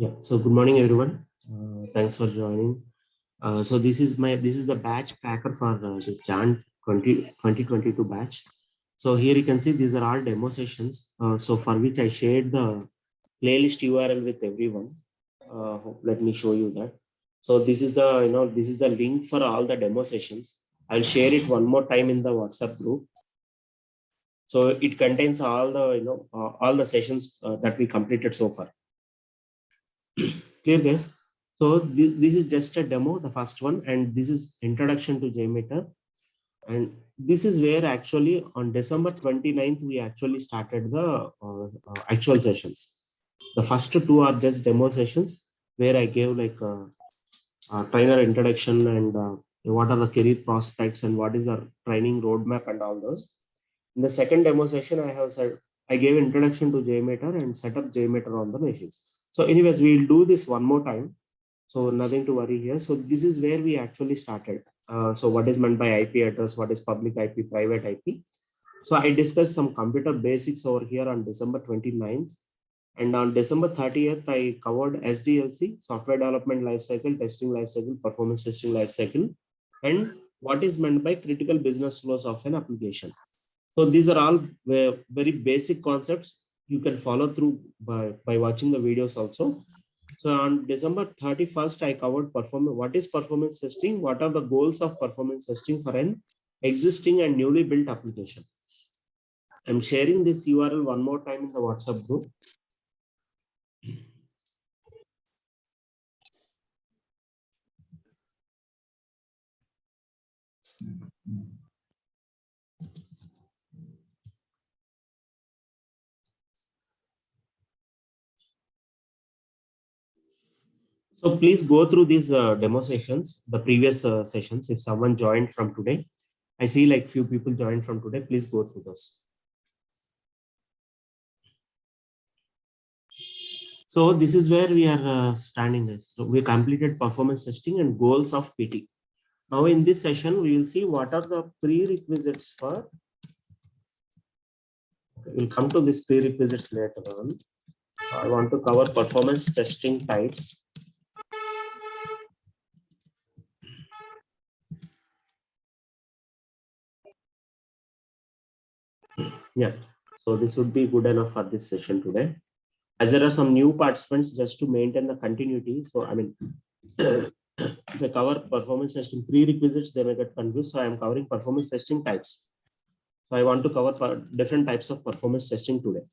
Yeah. So good morning, everyone. Thanks for joining. So this is the batch tracker for this Jan 2022 batch. So here you can see these are all demo sessions. So for which I shared the playlist URL with everyone. Let me show you that. So this is the link for all the demo sessions. I'll share it one more time in the WhatsApp group. So it contains all the all the sessions that we completed so far. Clear, guys? So this is just a demo, the first one, and this is introduction to JMeter. And this is where actually on December 29th, we actually started the actual sessions. The first two are just demo sessions where I gave like a trainer introduction and what are the career prospects and what is the training roadmap and all those. In the second demo session, I have said I gave introduction to JMeter and set up JMeter on the machines. So anyways, we'll do this one more time. So nothing to worry here. So this is where we actually started. So what is meant by IP address? What is public IP, private IP? So I discussed some computer basics over here on December 29th. And on December 30th, I covered SDLC, software development lifecycle, testing lifecycle, performance testing lifecycle, and what is meant by critical business flows of an application. So these are all very basic concepts you can follow through by watching the videos also. So on December 31st, I covered what is performance testing, what are the goals of performance testing for an existing and newly built application. I'm sharing this URL one more time in the WhatsApp group. So please go through these demo sessions, the previous sessions. If someone joined from today, I see like few people joined from today. Please go through those. So this is where we are standing. So we completed performance testing and goals of PT. Now in this session, we will see what are the prerequisites for. We'll come to this prerequisites later on. I want to cover performance testing types. Yeah, so this would be good enough for this session today. As there are some new participants, just to maintain the continuity. So I mean, if I cover performance testing prerequisites, they may get confused. So I am covering performance testing types. So I want to cover different types of performance testing today.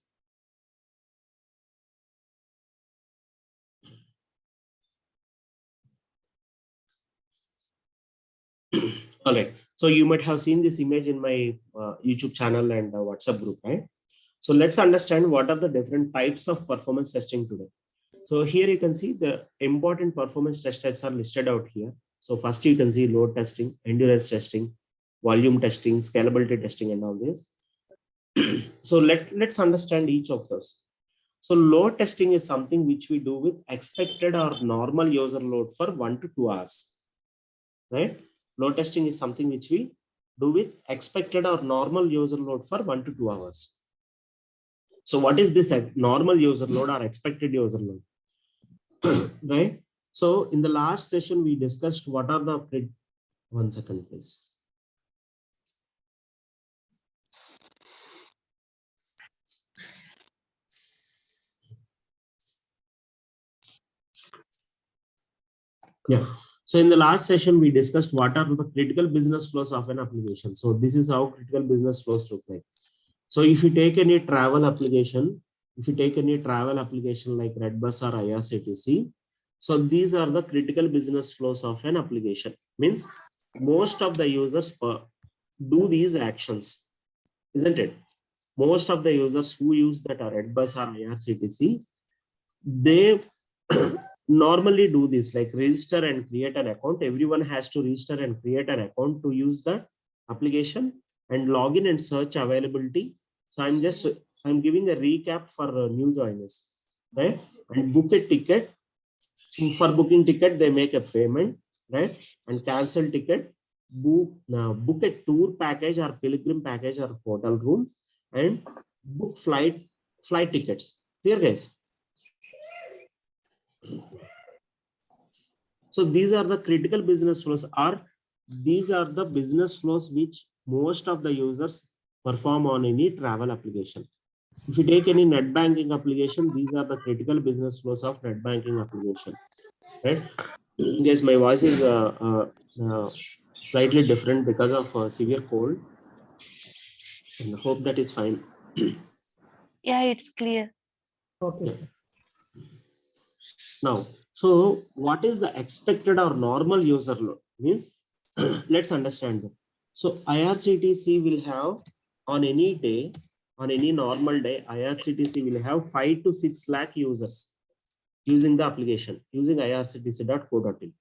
All right. So you might have seen this image in my YouTube channel and WhatsApp group, right? So let's understand what are the different types of performance testing today. So here you can see the important performance test types are listed out here. So first you can see load testing, endurance testing, volume testing, scalability testing, and all this. So let's understand each of those. So load testing is something which we do with expected or normal user load for 1 to 2 hours, right? Load testing is something which we do with expected or normal user load for 1 to 2 hours. So what is this normal user load or expected user load? Right? So in the last session, we discussed what are the, one second, please. Yeah. So in the last session, we discussed what are the critical business flows of an application. So this is how critical business flows look like. So if you take any travel application, like Redbus or IRCTC, so these are the critical business flows of an application. Means most of the users do these actions, isn't it? Most of the users who use that are Redbus or IRCTC, they normally do this, like register and create an account. Everyone has to register and create an account to use the application and log in and search availability. So I'm giving a recap for new joiners, right? And book a ticket. For booking ticket, they make a payment, right? And cancel ticket, book a tour package or pilgrim package or hotel room, and book flight tickets. Clear, guys? So these are the critical business flows, or these are the business flows which most of the users perform on any travel application. If you take any net banking application, these are the critical business flows of net banking application, right? Yes, my voice is slightly different because of severe cold, and hope that is fine. Yeah, it's clear. Okay. Now, so what is the expected or normal user load? Means, let's understand that. So IRCTC will have on any day, on any normal day, IRCTC will have 5 to 6 lakh users using the application, using irctc.co.in.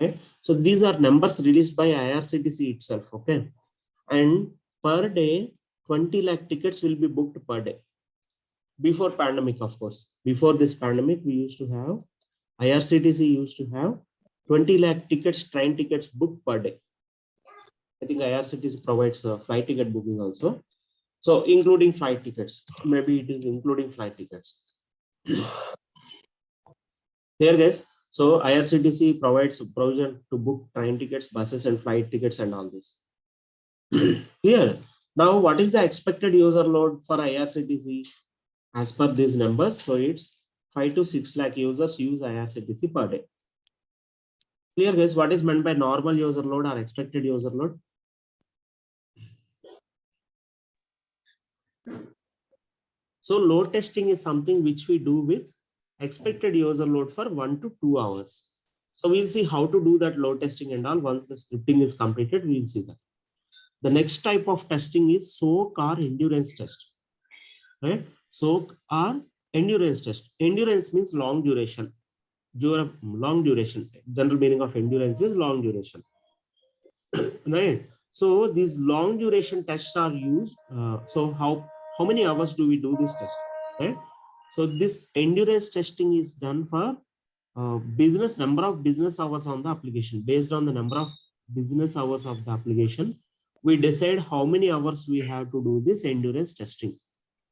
Okay. So these are numbers released by IRCTC itself. Okay. And per day, 20 lakh tickets will be booked per day. Before pandemic, of course, before this pandemic, we used to have, IRCTC used to have 20 lakh tickets, train tickets booked per day. I think IRCTC provides flight ticket booking also. So including flight tickets, maybe it is including flight tickets. Here guys, so IRCTC provides provision to book train tickets, buses and flight tickets and all this. Here, now what is the expected user load for IRCTC as per these numbers? So it's 5 to 6 lakh users use IRCTC per day. Clear guys, what is meant by normal user load or expected user load? So load testing is something which we do with expected user load for 1 to 2 hours. So we'll see how to do that load testing and all. Once the scripting is completed, we'll see that. The next type of testing is soak or endurance test. Right? Soak or endurance test. Endurance means long duration. Long duration. General meaning of endurance is long duration. Right? So these long duration tests are used. So how many hours do we do this test? Right? So this endurance testing is done for number of business hours on the application. Based on the number of business hours of the application, we decide how many hours we have to do this endurance testing.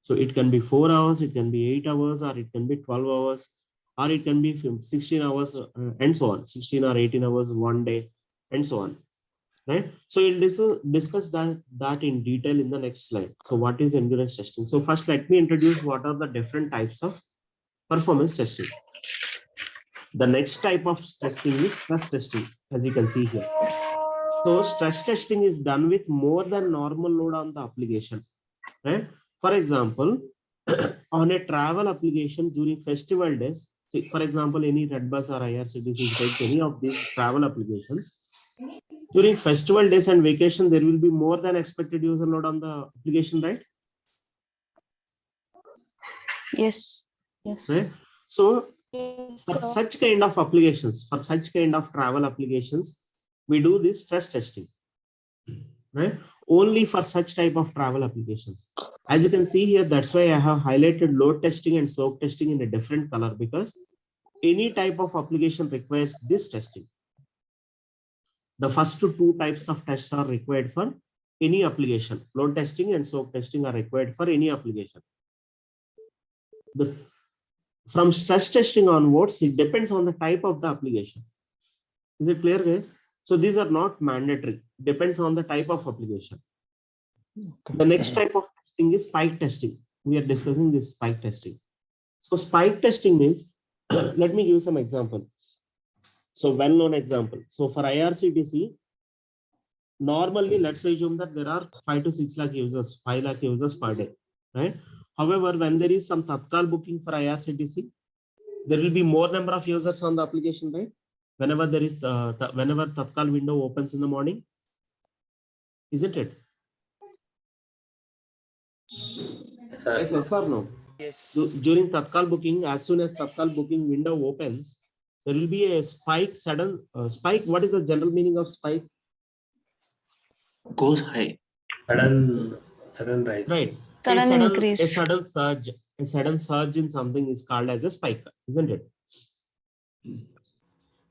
So it can be 4 hours, it can be 8 hours, or it can be 12 hours, or it can be 16 hours, and so on. 16 or 18 hours one day, and so on. Right? So we'll discuss that in detail in the next slide. So what is endurance testing? So first, let me introduce what are the different types of performance testing. The next type of testing is stress testing, as you can see here. So stress testing is done with more than normal load on the application. Right? For example, on a travel application during festival days, see, for example, any Redbus or IRCTC, take any of these travel applications. During festival days and vacation, there will be more than expected user load on the application, right? Yes. Yes. Right? So for such kind of applications, for such kind of travel applications, we do this stress testing, right? Only for such type of travel applications. As you can see here, that's why I have highlighted load testing and soak testing in a different color, because any type of application requires this testing. The first two types of tests are required for any application. Load testing and soak testing are required for any application. From stress testing onwards, it depends on the type of the application. Is it clear, guys? So these are not mandatory. Depends on the type of application. Okay. The next type of testing is spike testing. We are discussing this spike testing. So spike testing means, let me give some example. So well-known example. So for IRCTC, normally let's assume that there are 5 to 6 lakh users, 5 lakh users per day, right? However, when there is some Tatkal booking for IRCTC, there will be more number of users on the application, right? Whenever there is whenever Tatkal window opens in the morning, isn't it? Yes or no? Yes. During Tatkal booking, as soon as Tatkal booking window opens, there will be a spike, sudden spike. What is the general meaning of spike? Goes high. Sudden rise. Right. Sudden increase. A sudden surge in something is called as a spike, isn't it?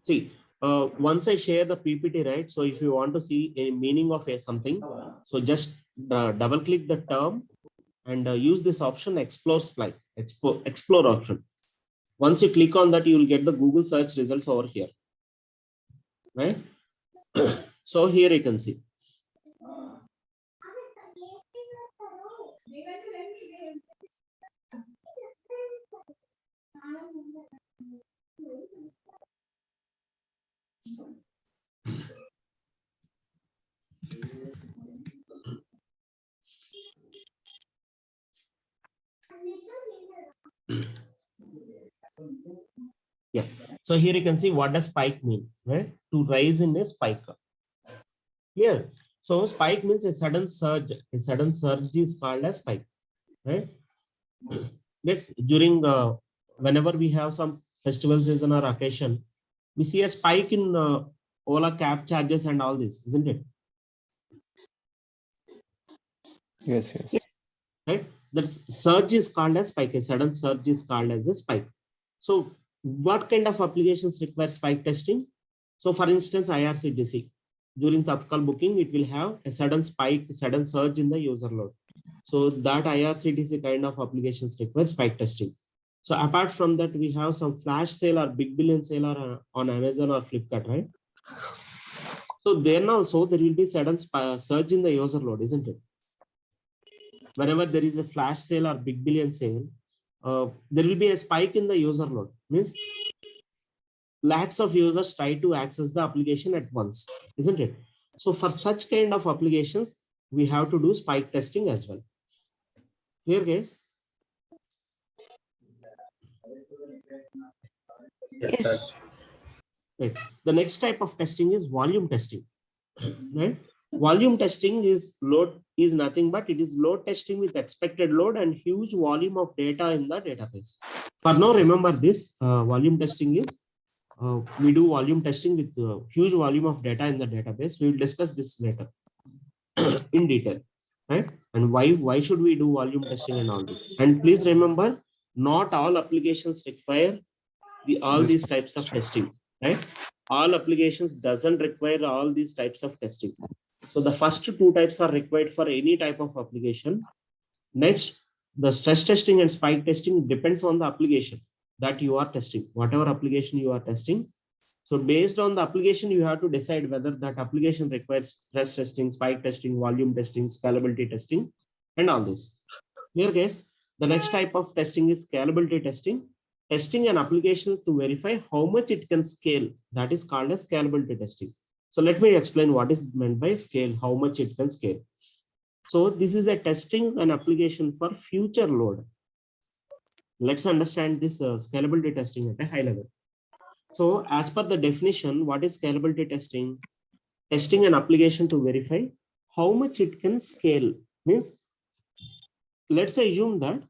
See, once I share the PPT, right? So if you want to see a meaning of something, so just double click the term and use this option, explore spike, explore option. Once you click on that, you will get the Google search results over here, right? So here you can see. Yeah. So here you can see what does spike mean, right? To rise in a spike. Clear? So spike means a sudden surge. A sudden surge is called as spike, right? Yes, during whenever we have some festival season or occasion, we see a spike in Ola cab charges and all this, isn't it? Yes, yes. Right? That surge is called as spike. A sudden surge is called as a spike. So what kind of applications require spike testing? So for instance, IRCTC, during Tatkal booking, it will have a sudden spike, sudden surge in the user load. So that IRCTC kind of applications require spike testing. So apart from that, we have some flash sale or big billion sale or on Amazon or Flipkart, right? So then also there will be sudden surge in the user load, isn't it? Whenever there is a flash sale or big billion sale, there will be a spike in the user load. Means lakhs of users try to access the application at once, isn't it? So for such kind of applications, we have to do spike testing as well. Clear, guys? Yes, Yes. sir. Right. The next type of testing is volume testing. Right? Volume testing is nothing but it is load testing with expected load and huge volume of data in the database. For now, remember this volume testing is we do volume testing with huge volume of data in the database. We will discuss this later in detail, right? And why should we do volume testing and all this? And please remember, not all applications require all This these types of testing, right? All applications doesn't require all these types of testing. So the first two types are required for any type of application. Next, the stress testing and spike testing depends on the application that you are testing, whatever application you are testing. So based on the application, you have to decide whether that application requires stress testing, spike testing, volume testing, scalability testing, and all this. Here, guys, the next type of testing is scalability testing. Testing an application to verify how much it can scale. That is called as scalability testing. So let me explain what is meant by scale, how much it can scale. So this is a testing an application for future load. Let's understand this scalability testing at a high level. So as per the definition, what is scalability testing? Testing an application to verify how much it can scale. Means, let's assume that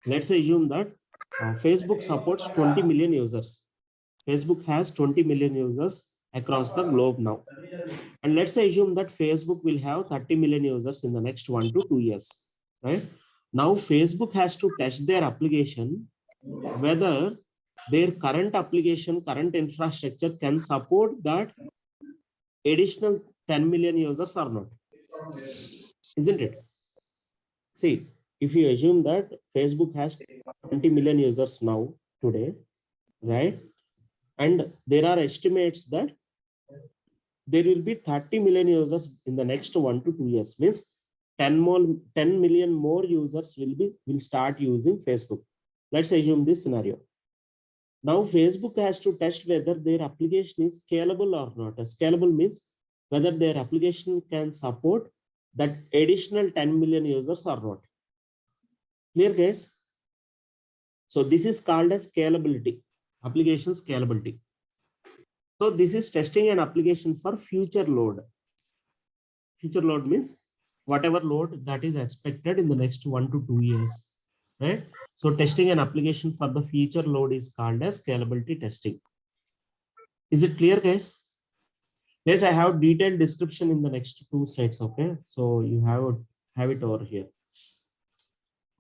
Facebook supports 20 million users. Facebook has 20 million users across the globe now. And let's assume that Facebook will have 30 million users in the next 1 to 2 years, right? Now Facebook has to test their application, whether their current application, current infrastructure can support that additional 10 million users or not, isn't it? See, if you assume that Facebook has 20 million users now today, right? And there are estimates that there will be 30 million users in the next 1 to 2 years. Means 10 million more users will start using Facebook. Let's assume this scenario. Now Facebook has to test whether their application is scalable or not. Scalable means whether their application can support that additional 10 million users or not. Clear, guys? So this is called as scalability, application scalability. So this is testing an application for future load. Future load means whatever load that is expected in the next 1 to 2 years, right? So testing an application for the future load is called as scalability testing. Is it clear, guys? Yes, I have detailed description in the next 2 slides. Okay, so you have it over here.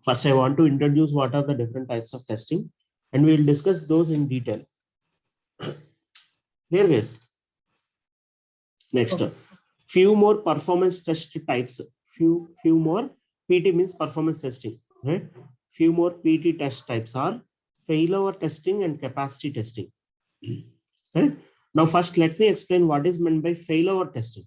First, I want to introduce what are the different types of testing, and we will discuss those in detail. Here, guys. Next, few more performance test types. Few more PT means performance testing, right? Few more PT test types are failover testing and capacity testing. Right? Now, first, let me explain what is meant by failover testing.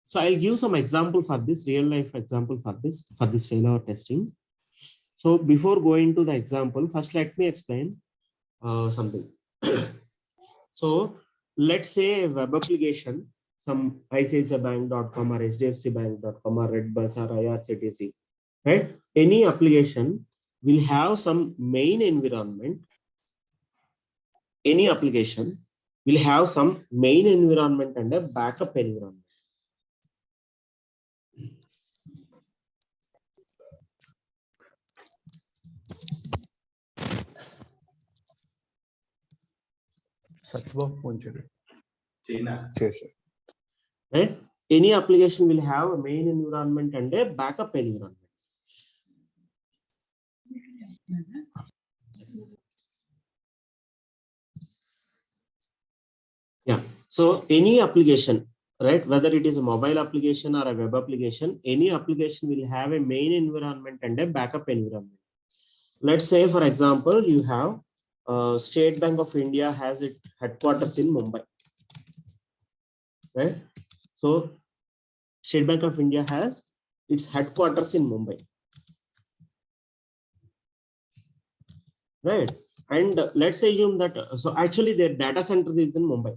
So I'll give some example for this, real life example for this failover testing. So before going to the example, first let me explain something. So let's say a web application, some ICICIbank.com or HDFCbank.com or Redbus or IRCTC, right? Any application will have some main environment. Any application will have some main environment and a backup environment. Satva phone chese. Right? Any application will have a main environment and a backup environment. Yeah. So any application, right? Whether it is a mobile application or a web application, any application will have a main environment and a backup environment. Let's say, for example, you have State Bank of India has its headquarters in Mumbai, right? So State Bank of India has its headquarters in Mumbai, right? And let's assume that, so actually their data center is in Mumbai.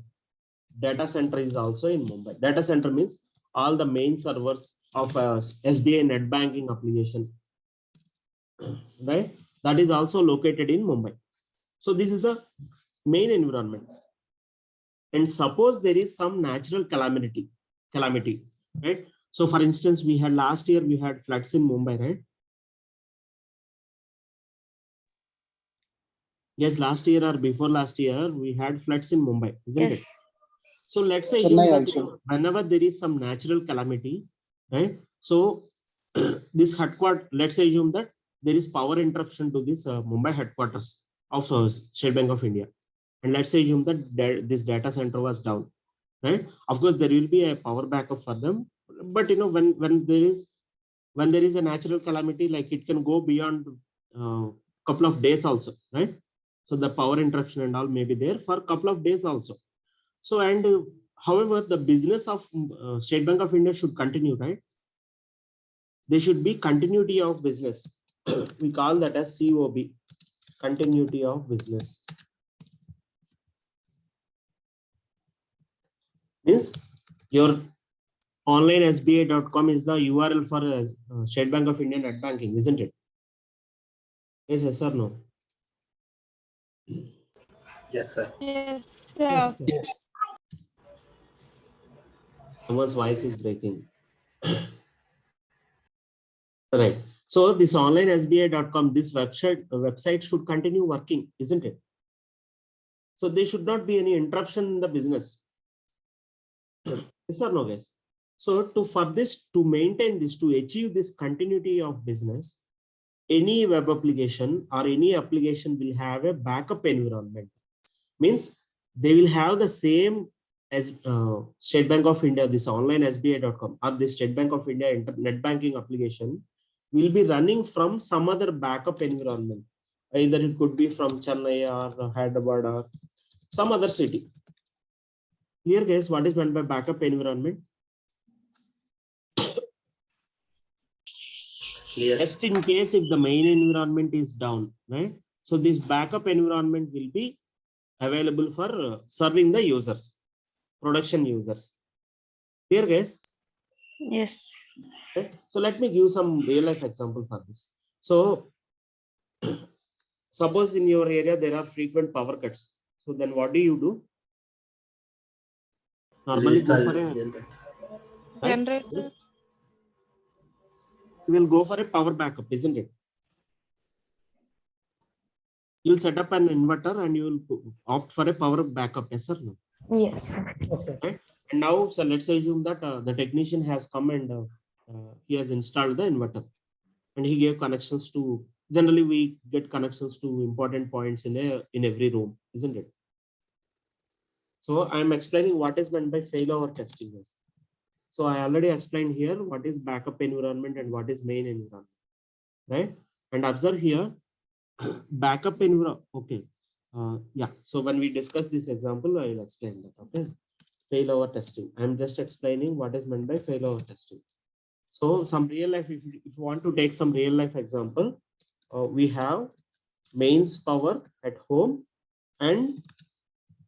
Data center is also in Mumbai. Data center means all the main servers of SBI net banking application, right? That is also located in Mumbai. So this is the main environment. And suppose there is some natural calamity, right? So for instance, we had last year, we had floods in Mumbai, right? Yes, last year or before last year, we had floods in Mumbai, isn't it? Yes. So let's say that whenever there is some natural calamity, right? So this headquarters, let's assume that there is power interruption to this Mumbai headquarters of State Bank of India. And let's assume that this data center was down, right? Of course, there will be a power backup for them. But you know, when there is a natural calamity, like it can go beyond couple of days also, right? So the power interruption and all may be there for a couple of days also. So, and however, the business of State Bank of India should continue, right? There should be continuity of business. We call that as COB, continuity of business. Means your online SBI.com is the URL for State Bank of India net banking, isn't it? Yes or no? Yes, sir. Yes, sir. Yes. Someone's voice is breaking. Right. So this online SBI.com, this website should continue working, isn't it? So there should not be any interruption in the business. Yes or no, guys? So to maintain this, to achieve this continuity of business, any web application or any application will have a backup environment. Means they will have the same as State Bank of India, this online SBI.com or the State Bank of India net banking application will be running from some other backup environment. Either it could be from Chennai or Hyderabad or some other city. Here, guys, what is meant by backup environment? Yes. Just in case if the main environment is down, right? So this backup environment will be available for serving the users, production users. Here, guys. Yes. Okay. So let me give some real life example for this. So suppose in your area there are frequent power cuts. So then what do you do? Normally go for a Generator. Yes. You will go for a power backup, isn't it? You'll set up an inverter and you will opt for a power backup, yes or no? Yes, sir. Okay. Right? And now, so let's assume that the technician has come and he has installed the inverter and he gave connections to, generally we get connections to important points in every room, isn't it? So I'm explaining what is meant by failover testing. So I already explained here what is backup environment and what is main environment, right? And observe here, backup environment. Okay. Yeah. So when we discuss this example, I will explain that. Okay. Failover testing. I'm just explaining what is meant by failover testing. So some real life, if you want to take some real life example, we have mains power at home, and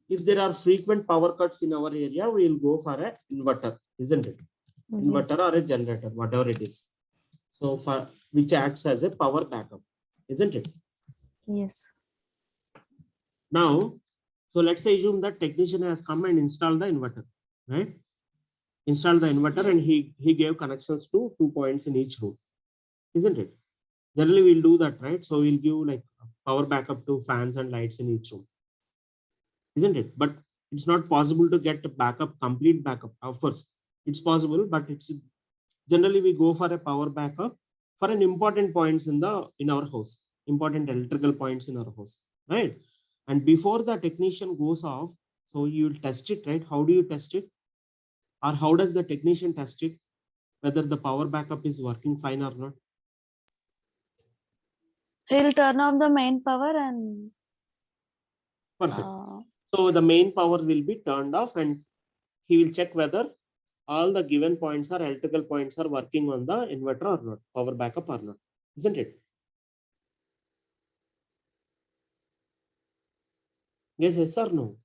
if there are frequent power cuts in our area, we will go for an inverter, isn't it? Inverter or a generator, whatever it is. So for which acts as a power backup, isn't it? Yes. Now, so let's say assume that technician has come and installed the inverter, right? Installed the inverter and he gave connections to 2 points in each room, isn't it? Generally, we'll do that, right? So we'll give like power backup to fans and lights in each room, isn't it? But it's not possible to get a backup, complete backup. Of course, it's possible, but it's generally we go for a power backup for an important points in our house, important electrical points in our house, right? And before the technician goes off, so you will test it, right? How do you test it? Or how does the technician test it? Whether the power backup is working fine or not? He'll turn off the main power and Perfect. So the main power will be turned off and he will check whether all the given points or electrical points are working on the inverter or not, power backup or not, isn't it? Yes or no?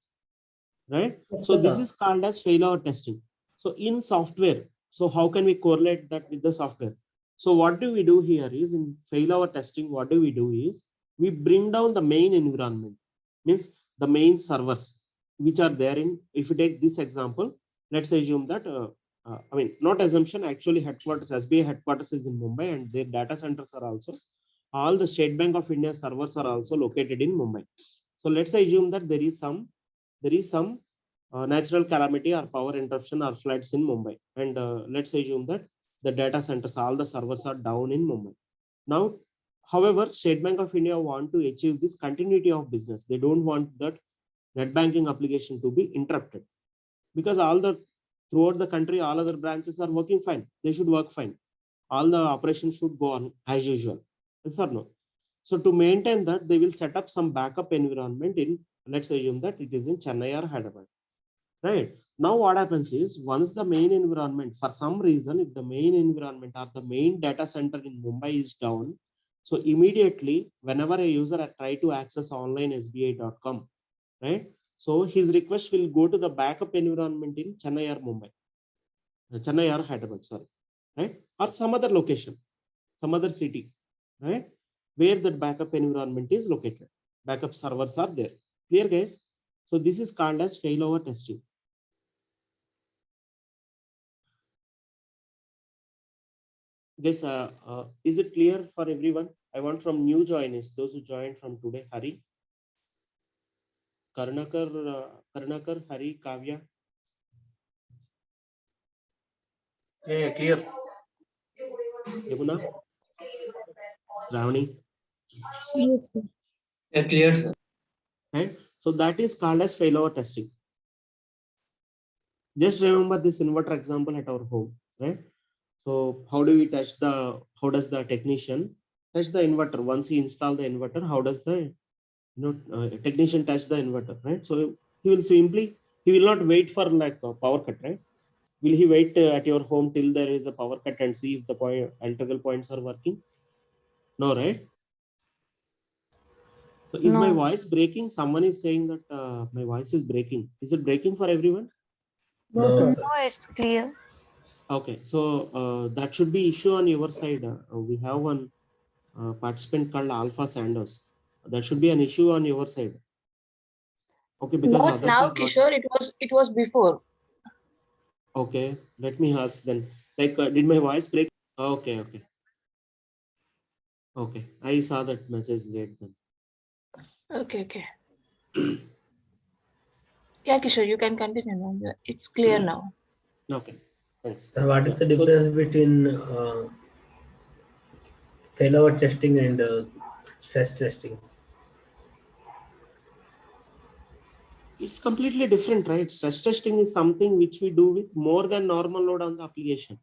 Right? So this is called as failover testing. So in software, so how can we correlate that with the software? So what do we do here is in failover testing, what do we do is we bring down the main environment, means the main servers, which are there in, if you take this example, let's assume that, I mean, not assumption, actually headquarters, SBI headquarters is in Mumbai and their data centers are also, all the State Bank of India servers are also located in Mumbai. So let's assume that there is some natural calamity or power interruption or floods in Mumbai. And let's assume that the data centers, all the servers are down in Mumbai. Now, however, State Bank of India want to achieve this continuity of business. They don't want that net banking application to be interrupted because throughout the country, all other branches are working fine. They should work fine. All the operations should go on as usual. Yes or no? So to maintain that, they will set up some backup environment in, let's assume that it is in Chennai or Hyderabad. Right. Now what happens is once the main environment, for some reason, if the main environment or the main data center in Mumbai is down, so immediately whenever a user try to access online SBI.com, right? So his request will go to the backup environment in Chennai or Mumbai, Chennai or Hyderabad, sorry, right? Or some other location, some other city, right? Where that backup environment is located. Backup servers are there. Clear, guys? So this is called as failover testing. Guys, is it clear for everyone? I want from new joiners, those who joined from today, Hari, Karnakar, Hari, Kavya. Yeah, clear. Yamuna, Shravani. yes, sir. Yeah, clear, sir. Right? So that is called as failover testing. Just remember this inverter example at our home, right? So how do we how does the technician touch the inverter? Once he install the inverter, how does the technician touch the inverter, right? So he will not wait for like a power cut, right? Will he wait at your home till there is a power cut and see if the electrical points are working? No, right? So is my No. voice breaking? Someone is saying that my voice is breaking. Is it breaking for everyone? No, sir. No, it's clear. Okay, so that should be issue on your side. We have one participant called Alpha Sanders. That should be an issue on your side. Okay, because Not others now, are not. Kishore. It was before. Okay, let me ask then. Like, did my voice break? Okay. Okay, I saw that message late then. Okay. Yeah, Kishore, you can continue now. It's clear now. Okay, thanks. Sir, what is the difference between failover testing and stress testing? It's completely different, right? Stress testing is something which we do with more than normal load on the application.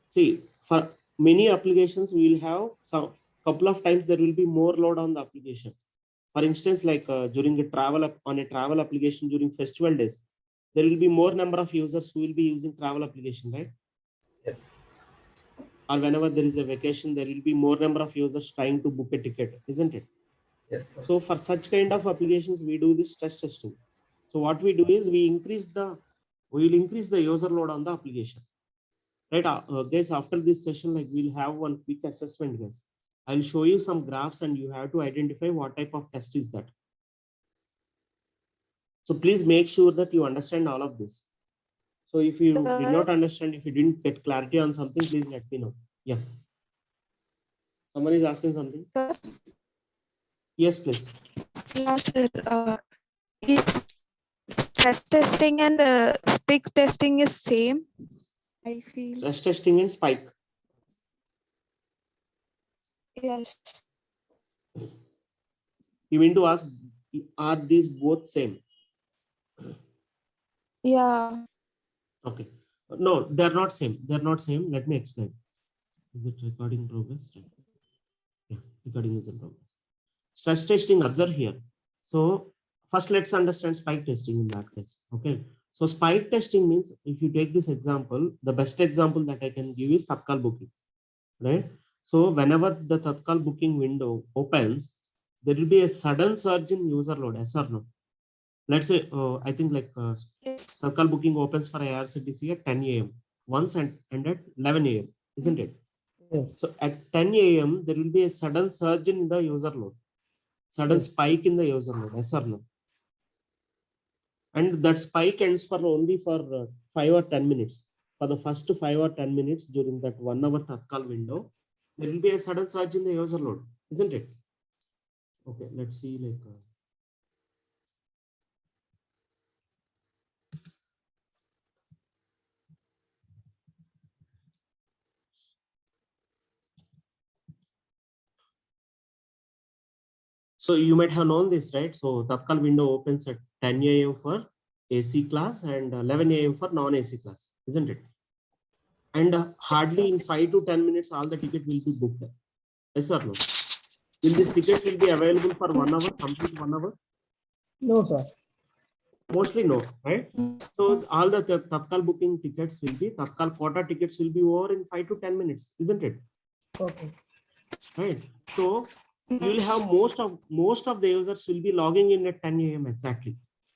See, for many applications, we will have couple of times there will be more load on the application. For instance, like during a travel application during festival days, there will be more number of users who will be using travel application, right? Yes. Or whenever there is a vacation, there will be more number of users trying to book a ticket, isn't it? Yes, sir. So for such kind of applications, we do this stress testing. So what we do is we will increase the user load on the application. Right, guys, after this session, like we'll have one quick assessment, guys. I'll show you some graphs and you have to identify what type of test is that. So please make sure that you understand all of this. So if you did not understand, if you didn't get clarity on something, please let me know. Yeah. Someone is asking something. Sir, Yes, please. yeah, sir. Is stress testing and spike testing is same? I feel. Stress testing and spike. Yes. You mean to ask, are these both same? Yeah. Okay. No, they're not same. They're not same. Let me explain. Is it recording progress? Yeah, recording is in progress. Stress testing, observe here. So first let's understand spike testing in that case. Okay. So spike testing means, if you take this example, the best example that I can give is Tatkal booking, right? So whenever the Tatkal booking window opens, there will be a sudden surge in user load, yes or no? Let's say, I think like Yes. Tatkal booking opens for IRCTC at 10 a.m. once and at 11 a.m., isn't it? Yes. So at 10 a.m., there will be a sudden surge in the user load, sudden Yes. spike in the user load, yes or no? And that spike ends for only for 5 or 10 minutes. For the first 5 or 10 minutes during that 1 hour Tatkal window, there will be a sudden surge in the user load, isn't it? Okay, let's see like. So you might have known this, right? So Tatkal window opens at 10 a.m. for AC class and 11 a.m. for non-AC class, isn't it? And hardly in 5 to 10 minutes, all the ticket will be booked. Yes or no? Will these tickets will be available for 1 hour, complete 1 hour? No, sir. Mostly no, right? So all the Tatkal booking tickets will be, Tatkal quota tickets will be over in 5 to 10 minutes, isn't it? Okay. Right. So you will have most of the users will be logging in at 10 a.m. exactly.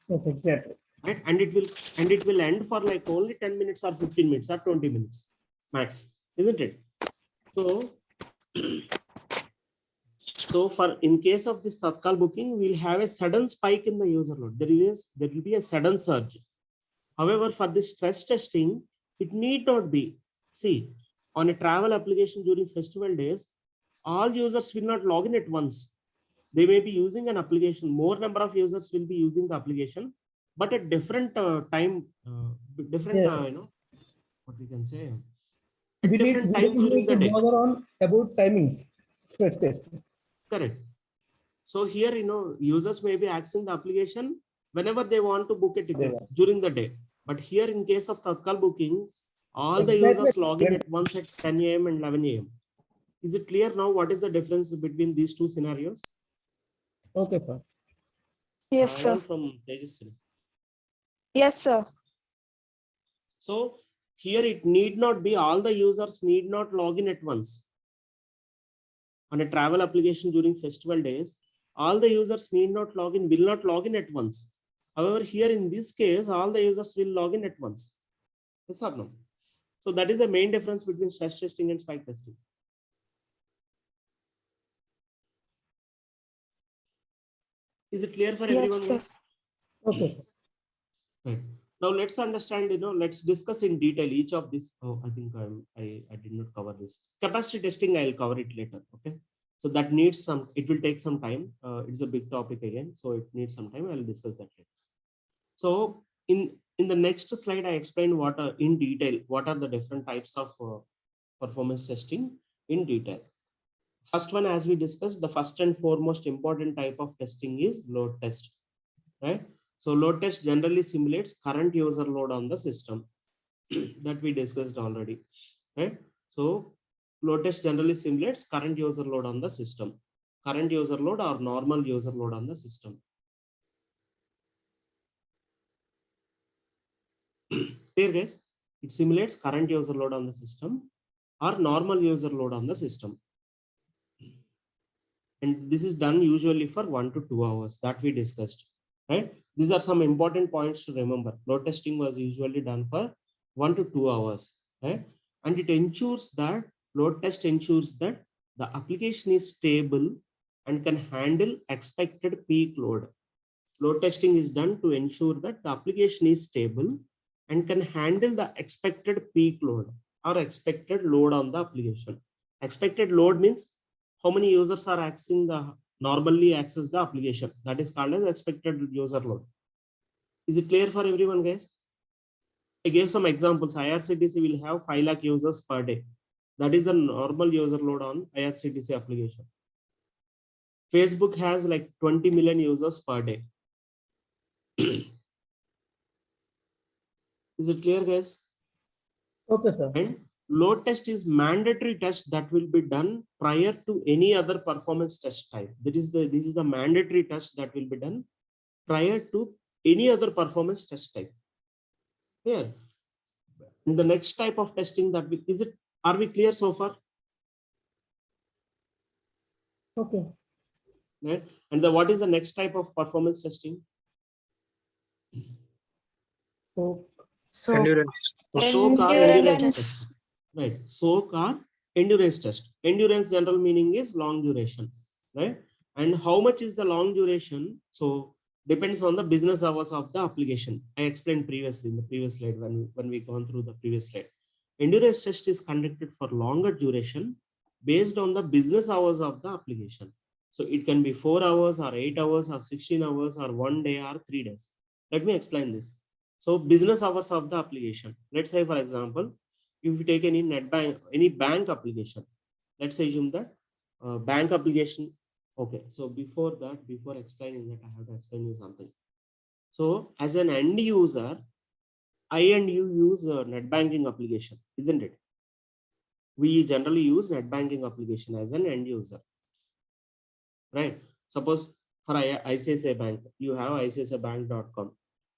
Yes, exactly. Right, and it will end for like only 10 minutes or 15 minutes or 20 minutes max, isn't it? So so for in case of this Tatkal booking, we'll have a sudden spike in the user load. There will be a sudden surge. However, for this stress testing, it need not be. See, on a travel application during festival days, all users will not log in at once. They may be using an application. More number of users will be using the application, but at different time, different, Yeah. what we can say, We at need different time during the day. bother on about timings. Stress test. Correct. So here, users may be accessing the application whenever they want to book a ticket during the day. But here, in case of Tatkal booking, all the users log in at once at 10 a.m. and 11 a.m. Is it clear now what is the difference between these two scenarios? Okay, sir. Yes, I sir. am from Tejaswini. Yes, sir. So here it need not be, all the users need not log in at once. On a travel application during festival days, all the users need not log in, will not log in at once. However, here in this case, all the users will log in at once. Yes or no? So that is the main difference between stress testing and spike testing. Is it clear for everyone? Yes, sir. Guys? Okay, sir. Right. Now let's understand, let's discuss in detail each of these. Oh, I think I did not cover this. Capacity testing, I'll cover it later. Okay. So that needs some, it will take some time. It's a big topic again. So it needs some time. I'll discuss that later. So in the next slide, I explained what are in detail, what are the different types of performance testing in detail. First one, as we discussed, the first and foremost important type of testing is load test, right? So load test generally simulates current user load on the system that we discussed already, right? So load test generally simulates current user load on the system. Current user load or normal user load on the system. Clear guys? It simulates current user load on the system or normal user load on the system. And this is done usually for 1 to 2 hours that we discussed, right? These are some important points to remember. Load testing was usually done for 1 to 2 hours, right? And it ensures that load test ensures that the application is stable and can handle expected peak load. Load testing is done to ensure that the application is stable and can handle the expected peak load or expected load on the application. Expected load means how many users are accessing the normally access the application. That is called as expected user load. Is it clear for everyone, guys? I gave some examples. IRCTC will have 5 lakh users per day. That is the normal user load on IRCTC application. Facebook has like 20 million users per day. Is it clear, guys? Okay, sir. And load test is mandatory test that will be done prior to any other performance test type. This is the mandatory test that will be done prior to any other performance test type. Here, and the next type of testing that we, are we clear so far? Okay. Right? And what is the next type of performance testing? So Endurance. SOAK or Endurance endurance test. test. Right. SOAK or endurance test. Endurance general meaning is long duration, right? And how much is the long duration? So depends on the business hours of the application. I explained previously in the previous slide when we gone through the previous slide. Endurance test is conducted for longer duration based on the business hours of the application. So it can be 4 hours or 8 hours or 16 hours or 1 day or 3 days. Let me explain this. So business hours of the application. Let's say, for example, if you take any bank application, let's assume that bank application. Okay, so before explaining that, I have to explain you something. So as an end user, I and you use a net banking application, isn't it? We generally use net banking application as an end user, right? Suppose for ICICI Bank, you have ICICIbank.com.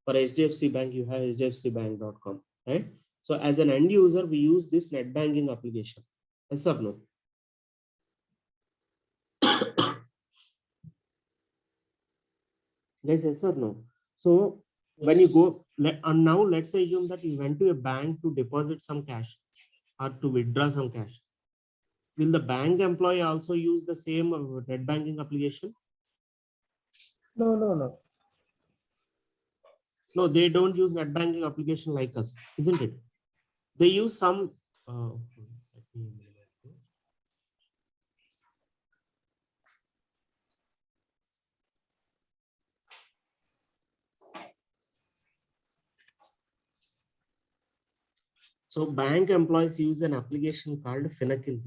For HDFC Bank, you have HDFCbank.com, right? So as an end user, we use this net banking application. Yes or no? Guys, yes or no? So when you go, and now let's assume that you went to a bank to deposit some cash or to withdraw some cash. Will the bank employee also use the same net banking application? no. No, they don't use net banking application like us, isn't it? They use some. So bank employees use an application called Finacle.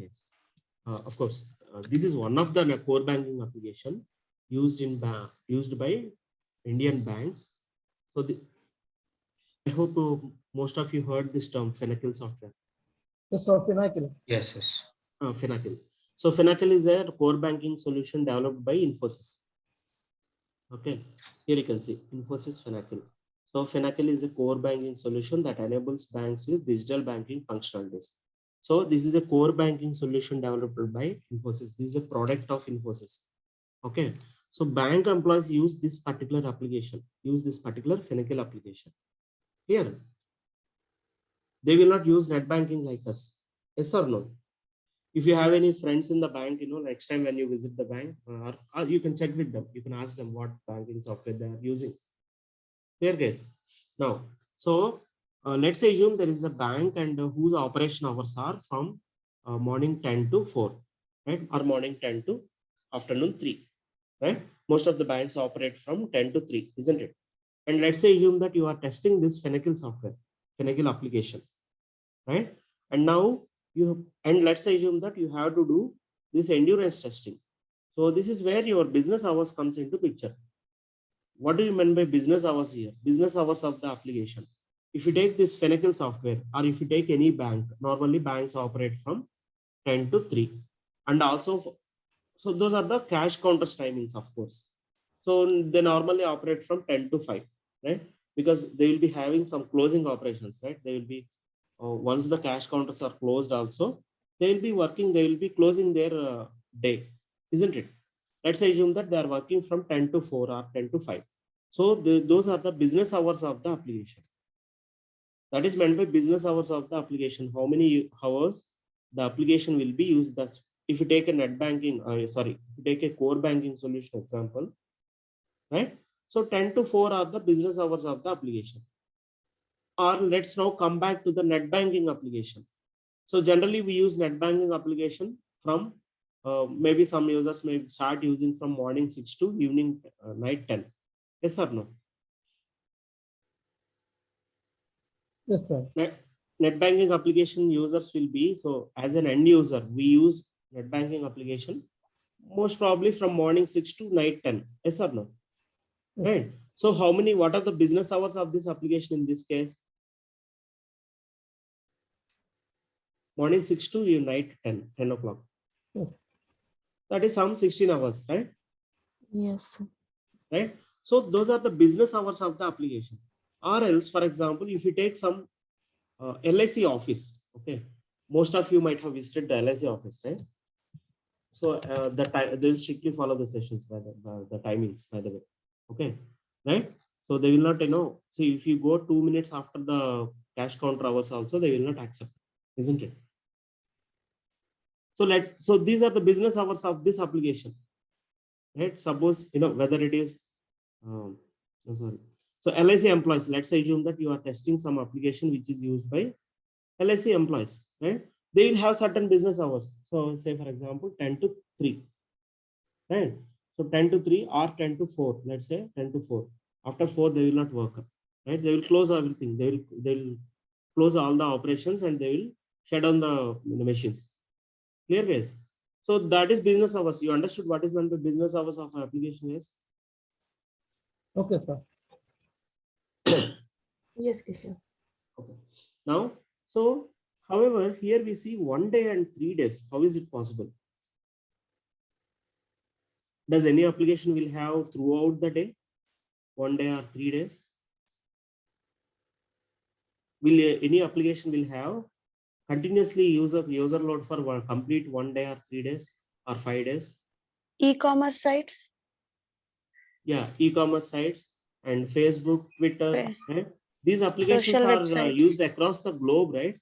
Of course, this is one of the core banking application used by Indian banks. So I hope most of you heard this term, Finacle software. So Finacle. Yes, yes. Finacle. So Finacle is a core banking solution developed by Infosys. Okay, here you can see Infosys Finacle. So Finacle is a core banking solution that enables banks with digital banking functionalities. So this is a core banking solution developed by Infosys. This is a product of Infosys. Okay, so bank employees use this particular application, use this particular Finacle application. Here, they will not use net banking like us. Yes or no? If you have any friends in the bank, next time when you visit the bank, or you can check with them. You can ask them what banking software they are using. Clear, guys? Now, so let's assume there is a bank and whose operation hours are from morning 10 to 4, right? Or morning 10 to afternoon 3, right? Most of the banks operate from 10 to 3, isn't it? And let's assume that you are testing this Finacle software, Finacle application, right? And now let's assume that you have to do this endurance testing. So this is where your business hours comes into picture. What do you mean by business hours here? Business hours of the application. If you take this Finacle software, or if you take any bank, normally banks operate from 10 to 3. And also, so those are the cash counters timings, of course. So they normally operate from 10 to 5, right? Because they will be having some closing operations, right? They will be, once the cash counters are closed also, they will be working, they will be closing their day, isn't it? Let's assume that they are working from 10 to 4 or 10 to 5. So those are the business hours of the application. That is meant by business hours of the application. How many hours the application will be used. That's if you take a net banking, if you take a core banking solution example, right? So 10 to 4 are the business hours of the application. Or let's now come back to the net banking application. So generally we use net banking application from maybe some users may start using from morning 6 to evening night 10. Yes or no? Yes, sir. Net banking application users will be, so as an end user, we use net banking application most probably from morning 6 to night 10. Yes or no? Right. So how many, what are the business hours of this application in this case? Morning 6 to night 10 o'clock. Yes. That is some 16 hours, right? Yes. Right. So those are the business hours of the application. Or else, for example, if you take some LIC office, okay, most of you might have visited the LIC office, right? So the time they'll strictly follow the sessions by the timings, by the way, okay, right? So they will not, see if you go 2 minutes after the cash counter hours also, they will not accept, isn't it? So these are the business hours of this application, right? Suppose whether it is so LIC employees, let's assume that you are testing some application which is used by LIC employees, right? They will have certain business hours. So say for example 10 to 3, right? So 10 to 3 or 10 to 4, let's say 10 to 4. After 4 they will not work, right? They will close everything. They will close all the operations and they will shut down the machines. Clear, guys? So that is business hours. You understood what is meant by business hours of an application is? Okay, sir. Yes, Kishore. Okay. Now, so however, here we see 1 day and 3 days. How is it possible? Does any application will have throughout the day, 1 day or 3 days? Will any application will have continuously user load for complete 1 day or 3 days or 5 days? E-commerce sites. Yeah, e-commerce sites and Facebook, Twitter, Okay. right? These applications Social are websites. used across the globe, right?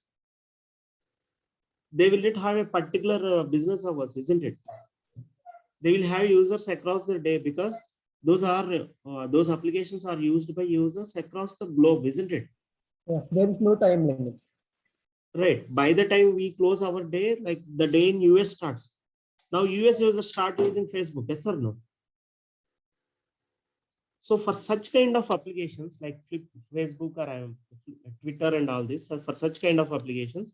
They will not have a particular business hours, isn't it? They will have users across the day because those applications are used by users across the globe, isn't it? Yes, there is no time limit. Right. By the time we close our day, like the day in US starts. Now US users start using Facebook, yes or no? So for such kind of applications like Facebook or Twitter and all this, for such kind of applications,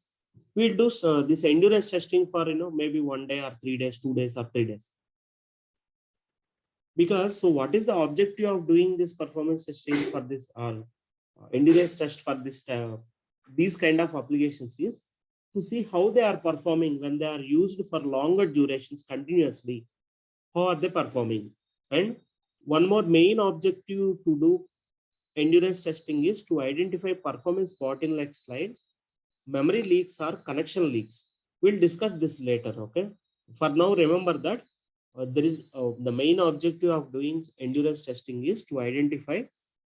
we'll do this endurance testing for maybe 1 day or 3 days, 2 days or 3 days. Because so what is the objective of doing this performance testing for this endurance test for this these kind of applications is to see how they are performing when they are used for longer durations continuously. How are they performing? And one more main objective to do endurance testing is to identify performance bottlenecks like memory leaks or connection leaks. We'll discuss this later, okay? For now, remember that there is the main objective of doing endurance testing is to identify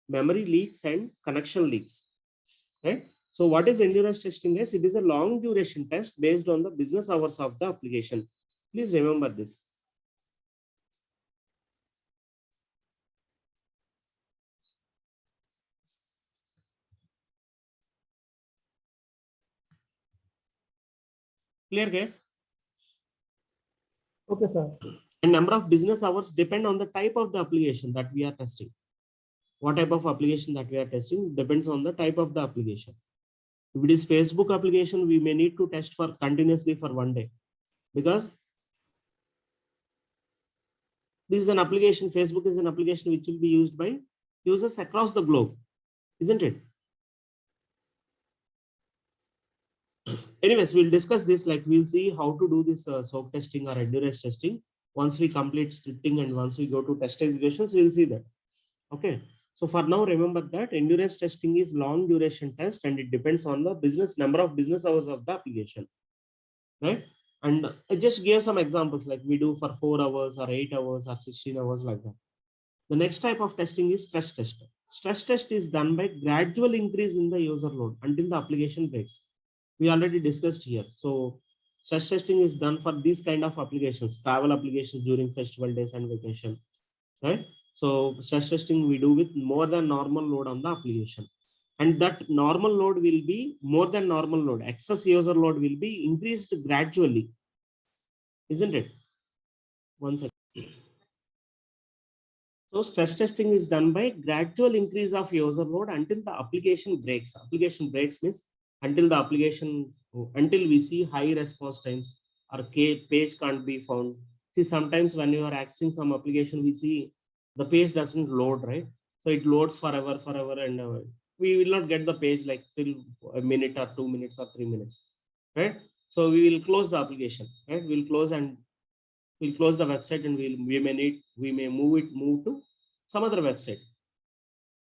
memory leaks and connection leaks, right? So what is endurance testing is? It is a long duration test based on the business hours of the application. Please remember this. Clear, guys? Okay, sir. And number of business hours depend on the type of the application that we are testing. What type of application that we are testing depends on the type of the application. If it is Facebook application, we may need to test for continuously for 1 day because this is an application. Facebook is an application which will be used by users across the globe, isn't it? Anyways, we'll discuss this, like we'll see how to do this soak testing or endurance testing. Once we complete scripting and once we go to test executions, we'll see that. Okay. So for now, remember that endurance testing is long duration test and it depends on the number of business hours of the application. Right. And I just gave some examples like we do for 4 hours or 8 hours or 16 hours like that. The next type of testing is stress test. Stress test is done by gradual increase in the user load until the application breaks. We already discussed here. So stress testing is done for these kind of applications, travel applications during festival days and vacation, right? So stress testing we do with more than normal load on the application. And that normal load will be more than normal load. Excess user load will be increased gradually, isn't it? One second. So stress testing is done by gradual increase of user load until the application breaks. Application breaks means until we see high response times or page can't be found. See, sometimes when you are accessing some application, we see the page doesn't load, right? So it loads forever, and we will not get the page like till a minute or 2 minutes or 3 minutes, right? So we will close the application, right? We'll close the website and we may move to some other website,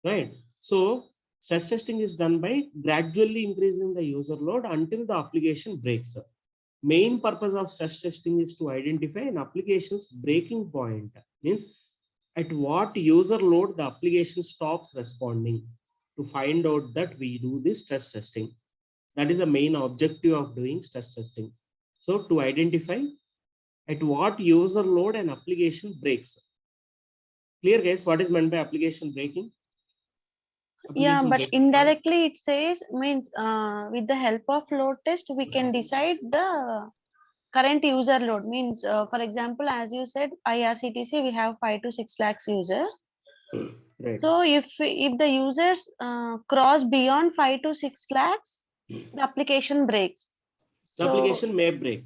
right? So stress testing is done by gradually increasing the user load until the application breaks. Main purpose of stress testing is to identify an application's breaking point, means at what user load the application stops responding. To find out that, we do this stress testing. That is the main objective of doing stress testing. So to identify at what user load an application breaks. Clear, guys? What is meant by application breaking? Yeah, Application but breaking. indirectly it says means with the help of load test we can decide the current user load. Means for example, as you said, IRCTC we have 5 to 6 lakhs users. Right. So if the users cross beyond 5 to 6 lakhs, the application breaks. The application may break.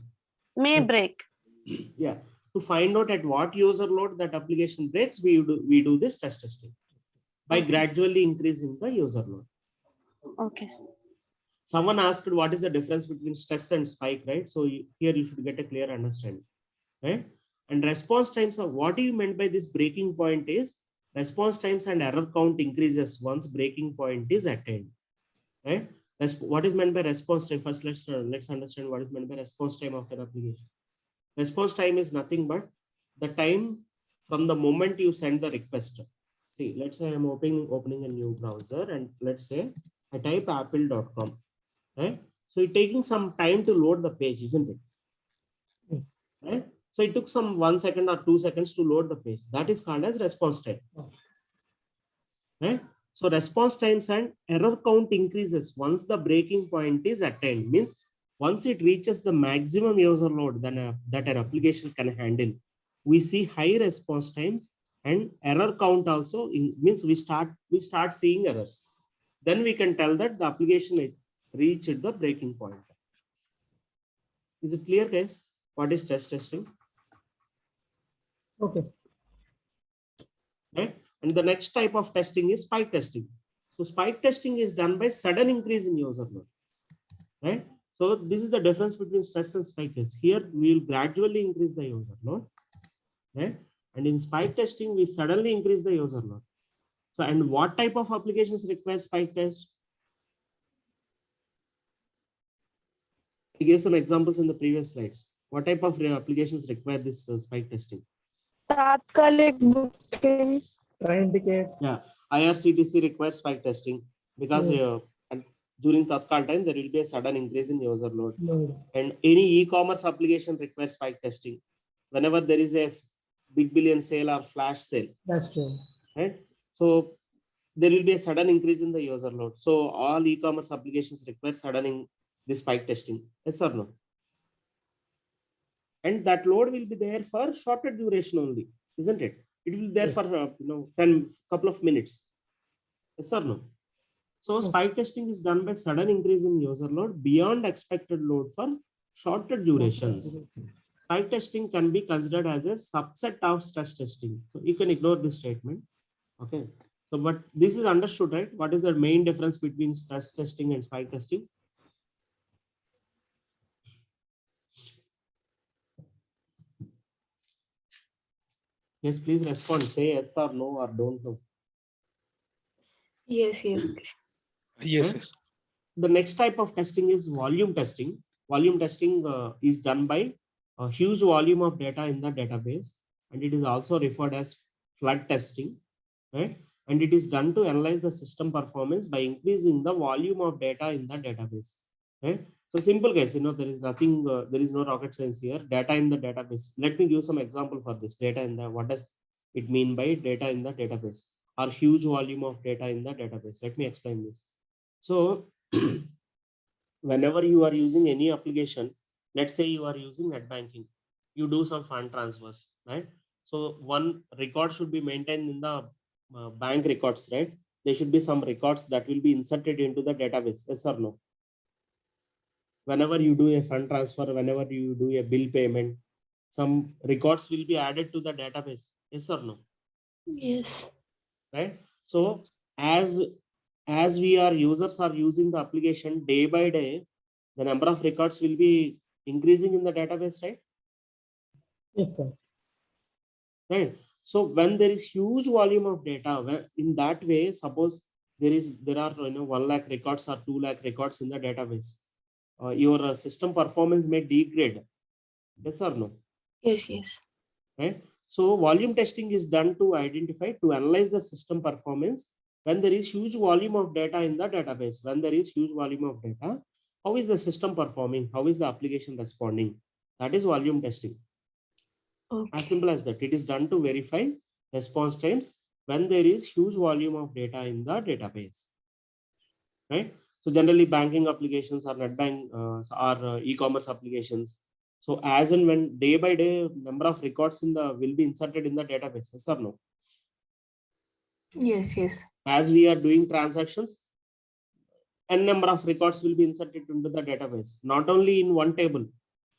May break. Yeah. To find out at what user load that application breaks, we do this stress testing by gradually increasing the user load. Okay. Someone asked what is the difference between stress and spike, right? So here you should get a clear understanding, right? And response times of what you meant by this breaking point is response times and error count increases once breaking point is attained, right? What is meant by response time? First, let's understand what is meant by response time of an application. Response time is nothing but the time from the moment you send the request. See, let's say I'm opening a new browser and let's say I type apple.com, right? So it's taking some time to load the page, isn't it? Right? So it took some 1 second or 2 seconds to load the page. That is called as response time. Right? So response times and error count increases once the breaking point is attained. Means once it reaches the maximum user load that an application can handle, we see high response times and error count also means we start seeing errors. Then we can tell that the application reached the breaking point. Is it clear, guys? What is stress testing? Okay. Right? And the next type of testing is spike testing. So spike testing is done by sudden increase in user load, right? So this is the difference between stress and spike test. Here we will gradually increase the user load, right? And in spike testing, we suddenly increase the user load. So, and what type of applications require spike test? I gave some examples in the previous slides. What type of applications require this spike testing? Tatkalik booking. Train ticket. Yeah, IRCTC requires spike testing because during Tatkal time, there will be a sudden increase in user load. And any e-commerce application requires spike testing. Whenever there is a big billion sale or flash sale. That's true. Right? So there will be a sudden increase in the user load. So all e-commerce applications require sudden this spike testing. Yes or no? And that load will be there for shorter duration only, isn't it? It will be there for couple of minutes. Yes or no? So spike testing is done by sudden increase in user load beyond expected load for shorter durations. Spike testing can be considered as a subset of stress testing. So you can ignore this statement. Okay. So, but this is understood, right? What is the main difference between stress testing and spike testing? Yes, please respond. Say yes or no or don't know. Yes, yes. Yes, Huh? yes. The next type of testing is volume testing. Volume testing is done by a huge volume of data in the database, and it is also referred as flood testing, right? And it is done to analyze the system performance by increasing the volume of data in the database, right? So simple case, there is nothing, there is no rocket science here. Data in the database. Let me give some example for this. Data in the, what does it mean by data in the database? Or huge volume of data in the database. Let me explain this. So whenever you are using any application, let's say you are using net banking, you do some fund transfers, right? So one record should be maintained in the bank records, right? There should be some records that will be inserted into the database. Yes or no? Whenever you do a fund transfer, whenever you do a bill payment, some records will be added to the database. Yes or no? Yes. Right? So as we are users are using the application day by day, the number of records will be increasing in the database, right? Yes, sir. Right. So when there is huge volume of data, in that way, suppose there are 1 lakh records or 2 lakh records in the database, your system performance may degrade. Yes or no? Yes, yes. Right. So volume testing is done to analyze the system performance when there is huge volume of data in the database. When there is huge volume of data, how is the system performing? How is the application responding? That is volume testing. Okay. As simple as that. It is done to verify response times when there is huge volume of data in the database. Right. So generally banking applications or net bank or e-commerce applications. So as and when day by day number of records will be inserted in the database. Yes or no? Yes, yes. As we are doing transactions, n number of records will be inserted into the database, not only in one table.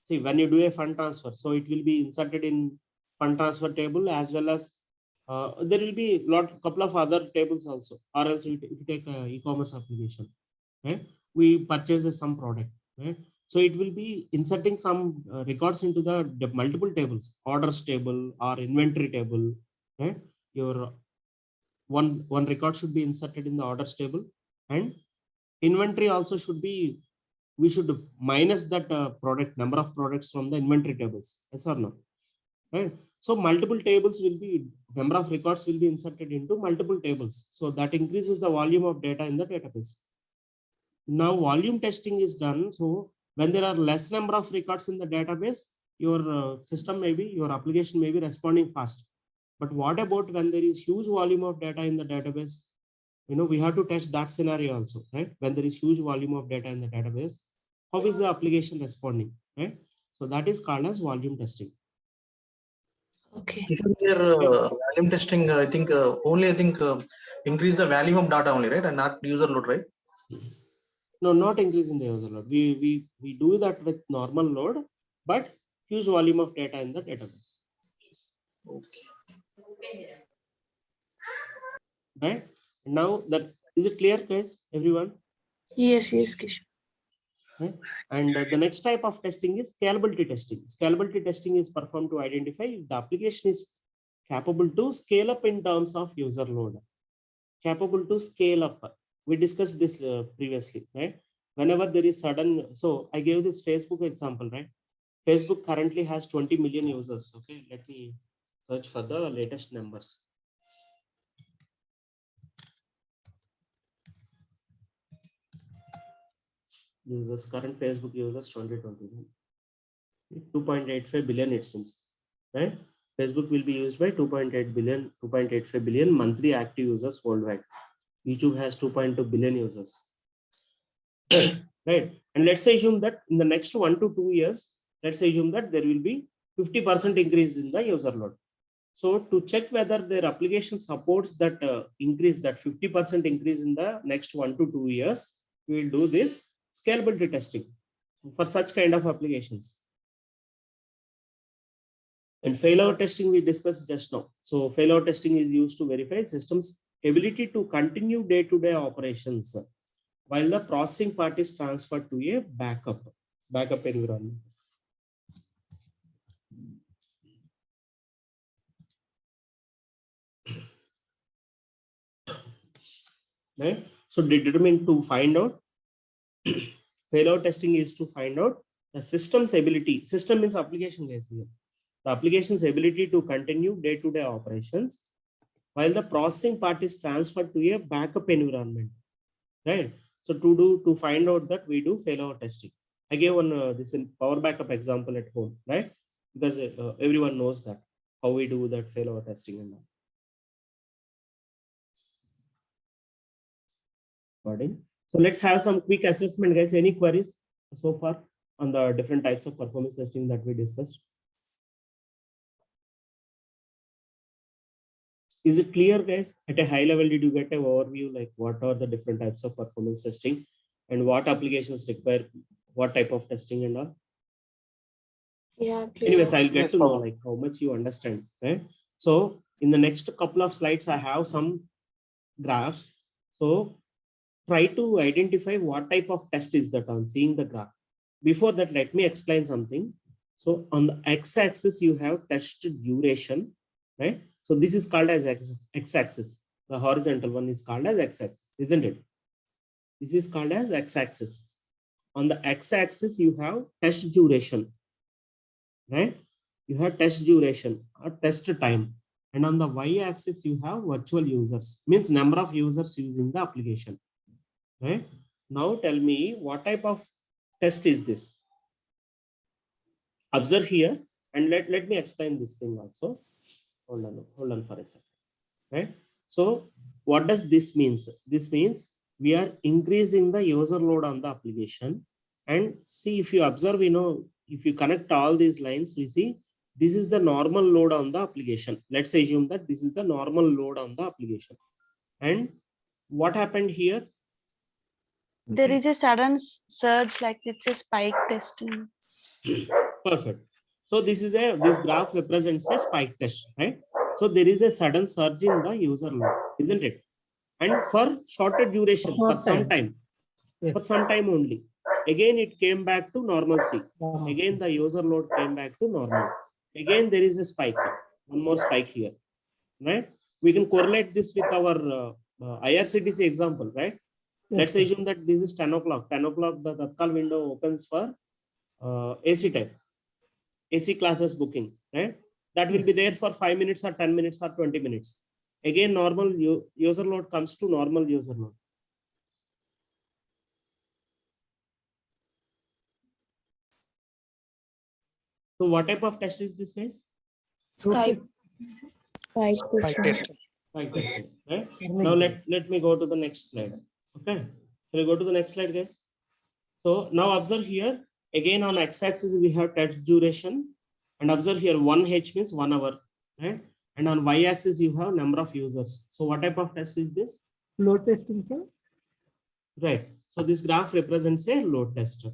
See, when you do a fund transfer, so it will be inserted in fund transfer table, as well as there will be couple of other tables also. Or else if you take a e-commerce application, right? We purchase some product, right? So it will be inserting some records into the multiple tables, orders table or inventory table, right? Your one record should be inserted in the orders table, and inventory also should be, we should minus that product number of products from the inventory tables. Yes or no? Right. So multiple tables will be, number of records will be inserted into multiple tables. So that increases the volume of data in the database. Now volume testing is done. So when there are less number of records in the database, your system your application may be responding fast. But what about when there is huge volume of data in the database? We have to test that scenario also, right? When there is huge volume of data in the database, how is the application responding, right? So that is called as volume testing. Okay. Here, volume testing, I think only increase the volume of data only, right? And not user load, right? No, not increasing the user load. We do that with normal load, but huge volume of data in the database. Okay. Right? Now that is it clear, guys? Everyone? Yes, yes, Kishore. Right? And the next type of testing is scalability testing. Scalability testing is performed to identify if the application is capable to scale up in terms of user load. Capable to scale up. We discussed this previously, right? Whenever there is sudden, so I gave this Facebook example, right? Facebook currently has 20 million users. Okay, let me search for the latest numbers. Users, current Facebook users 2021. 2.85 billion, it seems, right? Facebook will be used by 2.85 billion monthly active users worldwide. YouTube has 2.2 billion users. Right? And let's assume that in the next 1 to 2 years, let's assume that there will be 50% increase in the user load. So to check whether their application supports that increase, that 50% increase in the next 1 to 2 years, we will do this scalability testing for such kind of applications. And failover testing we discussed just now. So failover testing is used to verify systems' ability to continue day-to-day operations while the processing part is transferred to a backup environment. right? So determine to find out failover testing is to find out the system's ability. System means application, guys. Here, the application's ability to continue day-to-day operations while the processing part is transferred to a backup environment, right? So to find out that, we do failover testing. I gave one this in Power Backup example at home, right? Because everyone knows that how we do that failover testing and all. Recording. So let's have some quick assessment, guys. Any queries so far on the different types of performance testing that we discussed? Is it clear, guys? At a high level, did you get an overview like what are the different types of performance testing and what applications require what type of testing and all? Yeah, clear. Anyways, I'll get Yes, to know Pawan. like how much you understand, right? So in the next couple of slides, I have some graphs. So try to identify what type of test is that on seeing the graph. Before that, let me explain something. So on the x-axis, you have test duration, right? So this is called as x-axis. The horizontal one is called as x-axis, isn't it? This is called as x-axis. On the x-axis, you have test duration, right? You have test duration or test time. And on the y-axis, you have virtual users, means number of users using the application, right? Now tell me what type of test is this? Observe here and let me explain this thing also. Hold on for a second, right? So what does this means? This means we are increasing the user load on the application. And see, if you observe, if you connect all these lines, we see this is the normal load on the application. Let's assume that this is the normal load on the application. And what happened here? There is a sudden surge, like it's a spike testing. Perfect. So this graph represents a spike test, right? So there is a sudden surge in the user load, isn't it? And for shorter duration, for some time, for some time only. Again, it came back to normalcy. Again, the user load came back to normal. Again, there is a spike, one more spike here, right? We can correlate this with our IRCTC example, right? Let's assume that this is 10 o'clock. 10 o'clock, the Tatkal window opens for AC type, AC classes booking, right? That will be there for 5 minutes or 10 minutes or 20 minutes. Again, normal user load comes to normal user load. So what type of test is this, guys? Skype. Spike test. Spike testing, right? Now let me go to the next slide. Okay. Can we go to the next slide, guys? So now observe here. Again, on x-axis, we have test duration. And observe here, 1H means 1 hour, right? And on y-axis, you have number of users. So what type of test is this? Load testing, sir. Right. So this graph represents a load test,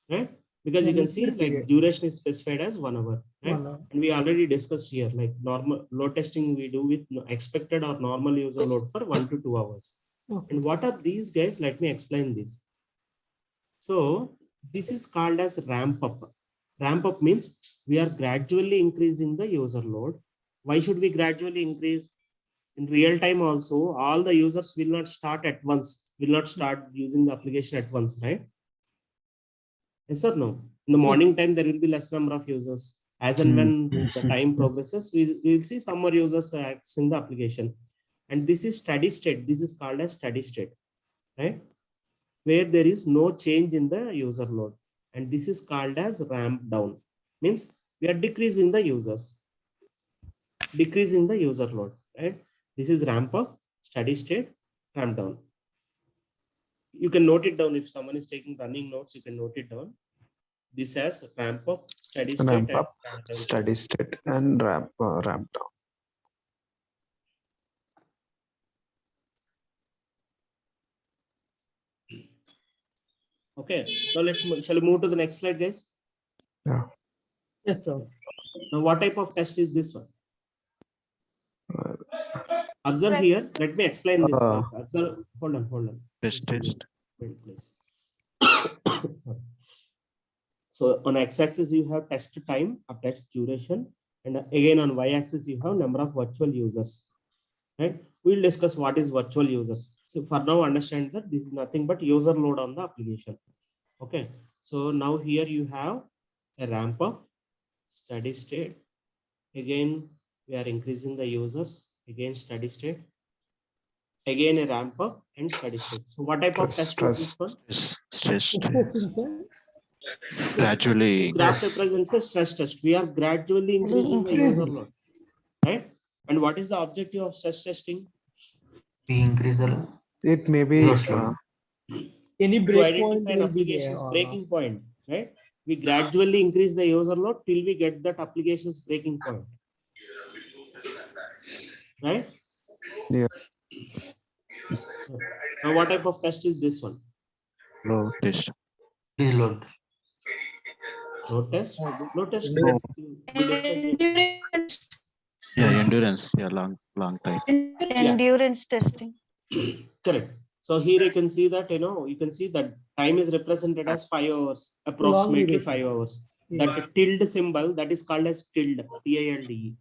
right? Because you And can it's see the like period. duration is specified as 1 hour, right? 1 hour. And we already discussed here, like normal load testing we do with expected or normal user load for 1 to 2 hours. Okay. And what are these, guys? Let me explain this. So this is called as ramp up. Ramp up means we are gradually increasing the user load. Why should we gradually increase? In real time also, all the users will not start at once, will not start using the application at once, right? Yes or no? In the morning time, there will be less number of users. As and when the time progresses, we will see some more users accessing the application. And this is steady state. This is called as steady state, right? Where there is no change in the user load. And this is called as ramp down. Means we are decreasing the users, decreasing the user load, right? This is ramp up, steady state, ramp down. You can note it down if someone is taking running notes, you can note it down. This has ramp up, steady state, Ramp and up, steady state, and ramp down. Okay, now shall we move to the next slide, guys? Yeah. Yes, sir. Now, what type of test is this one? Uh, Observe Press. here. Let me explain this. Uh, Observe. Hold on. Test. Wait, please. Sorry. So on x-axis you have test time or test duration, and again on y-axis you have number of virtual users. right? We'll discuss what is virtual users. So for now, understand that this is nothing but user load on the application. Okay. So now here you have a ramp up, steady state. Again, we are increasing the users. Again, steady state. Again, a ramp up and steady state. So what type of test is this one? Stress testing, sir. Gradually. This graph represents a stress test. We are gradually increasing the user load, right? And what is the objective of stress testing? We increase the It may be user load. Any To break point identify an will be there. application's or not. breaking point, right? We gradually increase the user load till we get that application's breaking point, right? Yeah. Now, what type of test is this one? low test. Please load. Load test? Load test. No. We discussed it. Endurance, Yeah, endurance. Yeah, long time. endurance testing. Correct. So here you can see that, you can see that time is represented as 5 hours, approximately duration. 5 hours. Yeah. That tilde symbol, that is called as tilde, TILDE.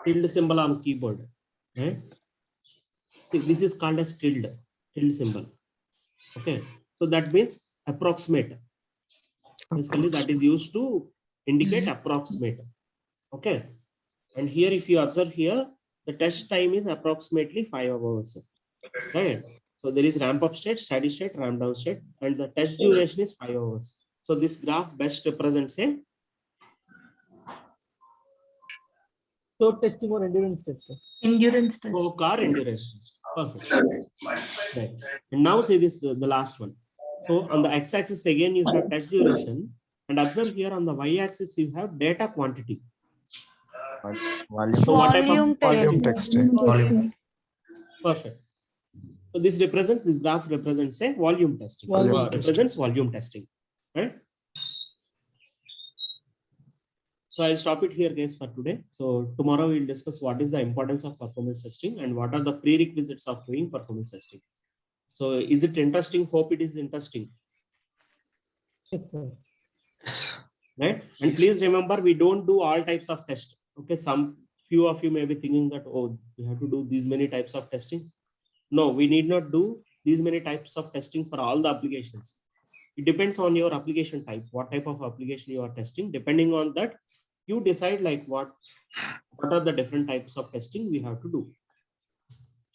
Tilde symbol on keyboard, right? See, this is called as tilde symbol. Okay, so that means approximate. Basically, that is used to indicate approximate. Okay, and here if you observe here, the test time is approximately 5 hours. Right. So there is ramp up state, steady state, ramp down state, and the test duration is 5 hours. So this graph best represents a So testing or endurance testing. Endurance test. car endurance test. Perfect. Right. And now say this, the last one. So on the x-axis again you have test duration, and observe here on the y-axis you have data quantity. Volume. So what type of Volume Volume testing. testing. Volume. Perfect. So this graph represents a volume testing. Volume Represents volume testing, right? So I'll stop it here, guys, for today. So tomorrow we'll discuss what is the importance of performance testing and what are the prerequisites of doing performance testing. So is it interesting? Hope it is interesting, Yes, sir. right? And please remember, we don't do all types of tests. Okay, some few of you may be thinking that, oh, we have to do these many types of testing. No, we need not do these many types of testing for all the applications. It depends on your application type, what type of application you are testing. Depending on that, you decide like what are the different types of testing we have to do.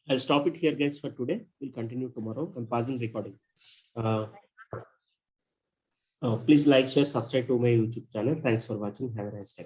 I'll stop it here, guys, for today. We'll continue tomorrow. I'm pausing recording. Please like, share, subscribe to my YouTube channel. Thanks for watching. Have a nice day.